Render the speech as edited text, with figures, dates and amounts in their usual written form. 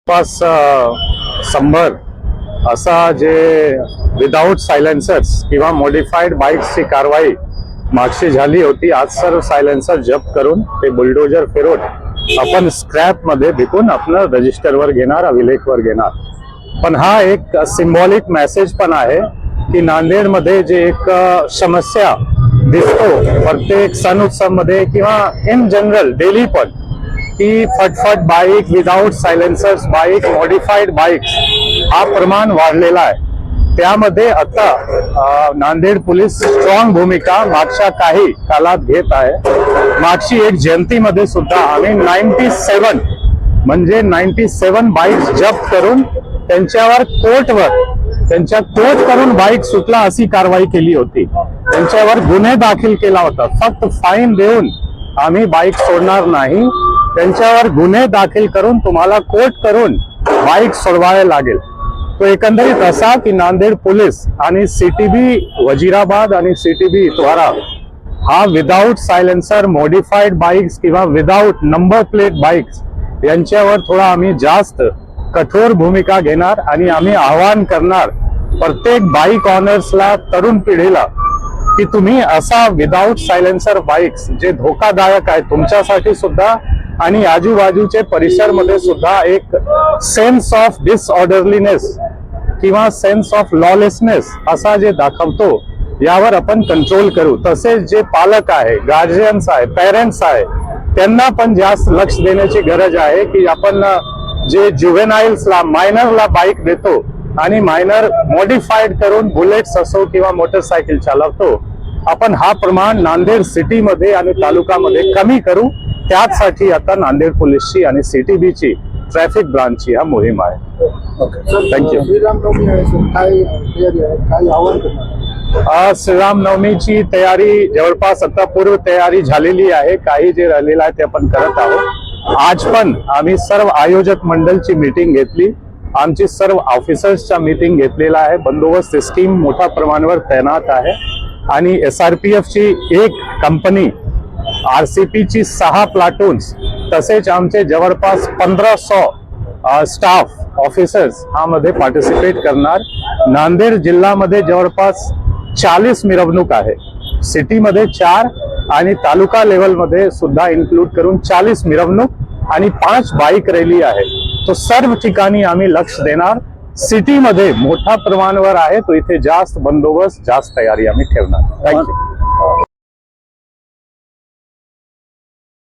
Pass 100 असा जे without सायलेन्सर्स किंवा मॉडिफाईड बाईक्सची कारवाई मागची झाली होती. आज सर्व सायलेन्सर जप्त करून ते बुलडोजर फिरवून आपण स्क्रॅप मध्ये विकून आपलं रजिस्टरवर घेणार, अभिलेखवर घेणार. पण हा एक सिंबॉलिक मेसेज पण आहे की नांदेडमध्ये जे एक समस्या दिसतो प्रत्येक सण उत्सव मध्ये किंवा इन जनरल डेली पण, की फटफट bike, without silencers bike, modified bikes हा प्रमाण वाढलेला आहे. त्यामध्ये आता नांदेड पोलीस स्ट्रॉंग भूमिका मागच्या काही काळात घेत आहे. मागची एक जयंतीमध्ये सुद्धा आम्ही 97 बाईक्स जप्त करून त्यांच्यावर कोर्ट करून बाईक सुटला अशी कारवाई केली होती. त्यांच्यावर गुन्हे दाखल केला होता. फक्त फाईन देऊन आम्ही बाईक सोडणार नाही, त्यांच्यावर गुन्हे दाखल करून तुम्हाला कोर्ट करून बाईक सोडवावे लागेल. तो एकंदरीत असा की नांदेड पोलीस आणि सीटीबी वजीराबाद आणि सीटीबी द्वारा हा विदाउट सायलेन्सर मॉडिफाईड बाईक्स किंवा विदाउट नंबर प्लेट बाईक्स यांच्यावर थोडा आम्ही जास्त कठोर भूमिका घेणार आणि आम्ही आवाहन करणार प्रत्येक बाईक ऑनर्सला, तरुण पिढीला, की तुम्ही असा विदाउट सायलेन्सर बाईक्स जे धोकादायक आहे तुमच्यासाठी सुद्धा आणि आजूबाजूचे परिसर मध्ये सुद्धा एक सेन्स ऑफ डिसऑर्डरलीनेस किंवा सेन्स ऑफ लॉलेसनेस असा जे दाखवतो, यावर आपण कंट्रोल करू. तसेच जे पालक आहे, गार्जियन्स आहे, पेरेंट्स आहे, त्यांना पण जास्त लक्ष देण्याची गरज आहे की आपण जे ज्युव्हेनाइल्सला, मायनरला बाईक देतो आणि मायनर मॉडिफाईड करून बुलेट्स असो किंवा मोटरसायकल चालवतो, आपण हा प्रमाण नांदेड सिटीमध्ये आणि तालुक्यामध्ये कमी करू. त्यासाठी आता नांदेड पोलीसची आणि सीटीबीची ट्रॅफिक ब्रांचची हा मोहीम आहे. थँक्यू. श्रीरामनवमीची तयारी जवळपास आता पूर्व तयारी झालेली आहे. काही जे राहिलेलं आहे ते आपण करत आहोत. आज पण आम्ही सर्व आयोजक मंडळची मीटिंग घेतली, आमची सर्व ऑफिसर्सचा मीटिंग घेतलेला आहे. बंदोबस्त सिस्टीम मोठ्या प्रमाणावर तैनात आहे आणि SRPF ची एक कंपनी, RCP ची 6 प्लाटून्स, तसेच आमचे जवळपास 1500 स्टाफ ऑफिसर्स ह्यामध्ये पार्टिसिपेट करणार. नांदेड जिल्ह्यामध्ये जवळपास 40 मिरवणूक आहे, सिटीमध्ये 4 आणि तालुका लेवलमध्ये सुद्धा इन्क्लूड करून 40 मिरवणूक आणि 5 बाईक रॅली आहे. तो सर्व ठिकाणी आम्ही लक्ष देणार. सिटीमध्ये मोठ्या प्रमाणावर आहे तो इथे जास्त बंदोबस्त, जास्त तयारी आम्ही ठेवणार. थँक्यू.